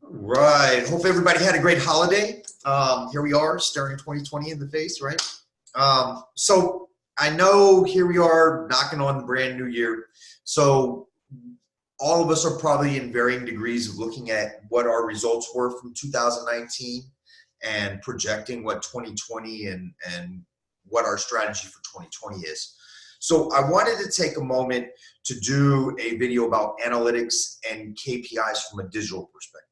Right. Hope everybody had a great holiday. Here we are staring 2020 in the face, right? So I know here we are knocking on the brand new year. So all of us are probably in varying degrees of looking at what our results were from 2019 and projecting what 2020 and what our strategy for 2020 is. So I wanted to take a moment to do a video about analytics and KPIs from a digital perspective.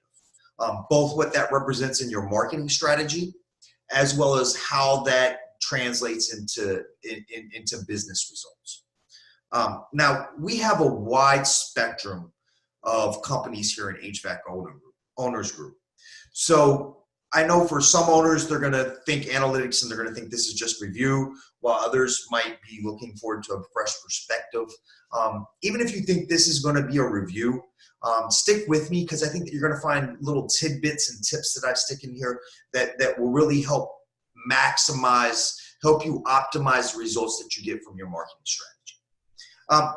Both what that represents in your marketing strategy, as well as how that translates into business results. Now, we have a wide spectrum of companies here in HVAC Owners Group. So I know for some owners, they're going to think analytics and they're going to think this is just review, while others might be looking forward to a fresh perspective. Even if you think this is going to be a review, stick with me, because I think that you're going to find little tidbits and tips that I stick in here that will really help you optimize the results that you get from your marketing strategy.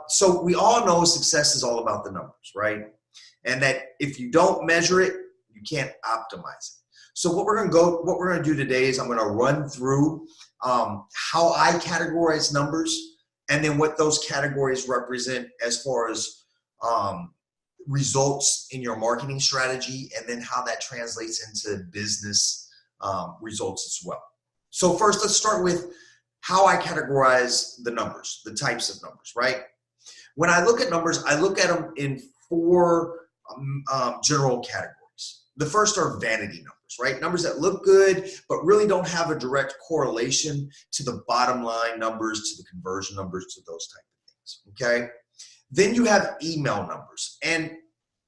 So we all know success is all about the numbers, right? And that if you don't measure it, you can't optimize it. So what we're going to do today is I'm going to run through how I categorize numbers, and then what those categories represent as far as results in your marketing strategy, and then how that translates into business results as well. So first, let's start with how I categorize the numbers, the types of numbers, right? When I look at numbers, I look at them in four general categories. The first are vanity numbers, right? Numbers that look good, but really don't have a direct correlation to the bottom line numbers, to the conversion numbers, to those type of things, okay? Then you have email numbers. And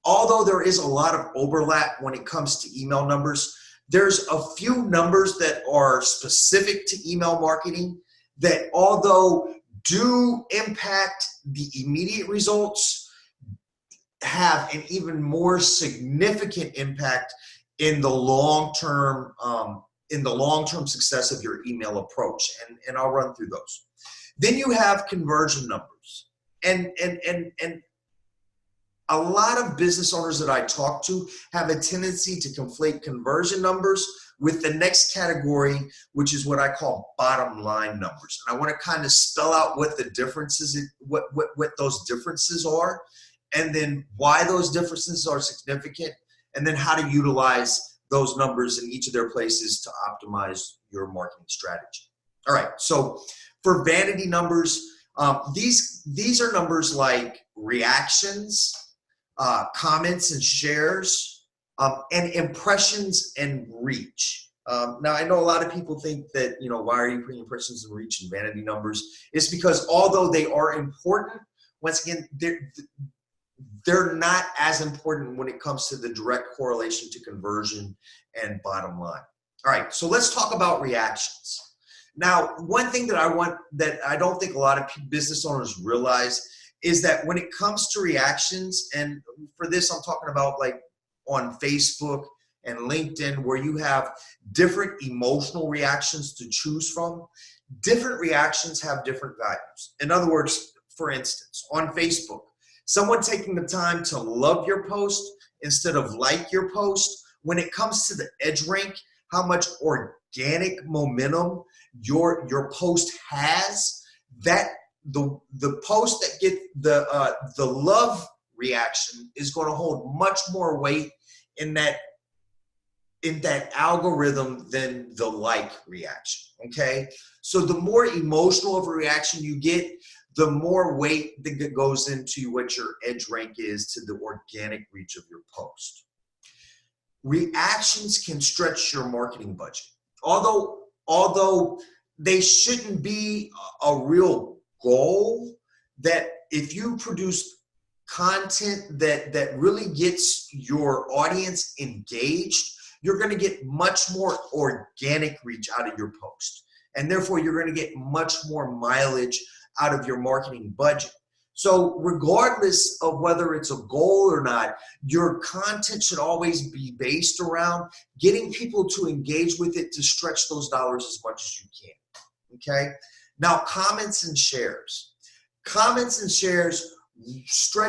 although there is a lot of overlap when it comes to email numbers, there's a few numbers that are specific to email marketing that, although do impact the immediate results, have an even more significant impact in the long-term success of your email approach. And I'll run through those. Then you have conversion numbers. And a lot of business owners that I talk to have a tendency to conflate conversion numbers with the next category, which is what I call bottom line numbers. And I want to kind of spell out what the differences, what those differences are, and then why those differences are significant, and then how to utilize those numbers in each of their places to optimize your marketing strategy. All right, so for vanity numbers, these are numbers like reactions, comments and shares, and impressions and reach. Now, I know a lot of people think that, why are you putting impressions and reach in vanity numbers? It's because although they are important, once again, they're not as important when it comes to the direct correlation to conversion and bottom line. All right, so let's talk about reactions. Now, one thing that I don't think a lot of business owners realize is that when it comes to reactions, and for this I'm talking about like on Facebook and LinkedIn, where you have different emotional reactions to choose from, different reactions have different values. In other words, for instance, on Facebook, someone taking the time to love your post instead of like your post, when it comes to the edge rank, how much organic momentum your post has, that the post that gets the love reaction is going to hold much more weight in that algorithm than the like reaction. Okay, so the more emotional of a reaction you get, the more weight that goes into what your edge rank is to the organic reach of your post. Reactions can stretch your marketing budget, although they shouldn't be a real goal. That if you produce content that really gets your audience engaged, you're going to get much more organic reach out of your post, and therefore you're going to get much more mileage out of your marketing budget. So regardless of whether it's a goal or not, your content should always be based around getting people to engage with it, to stretch those dollars as much as you can. Okay? Now, comments and shares. Comments and shares stretch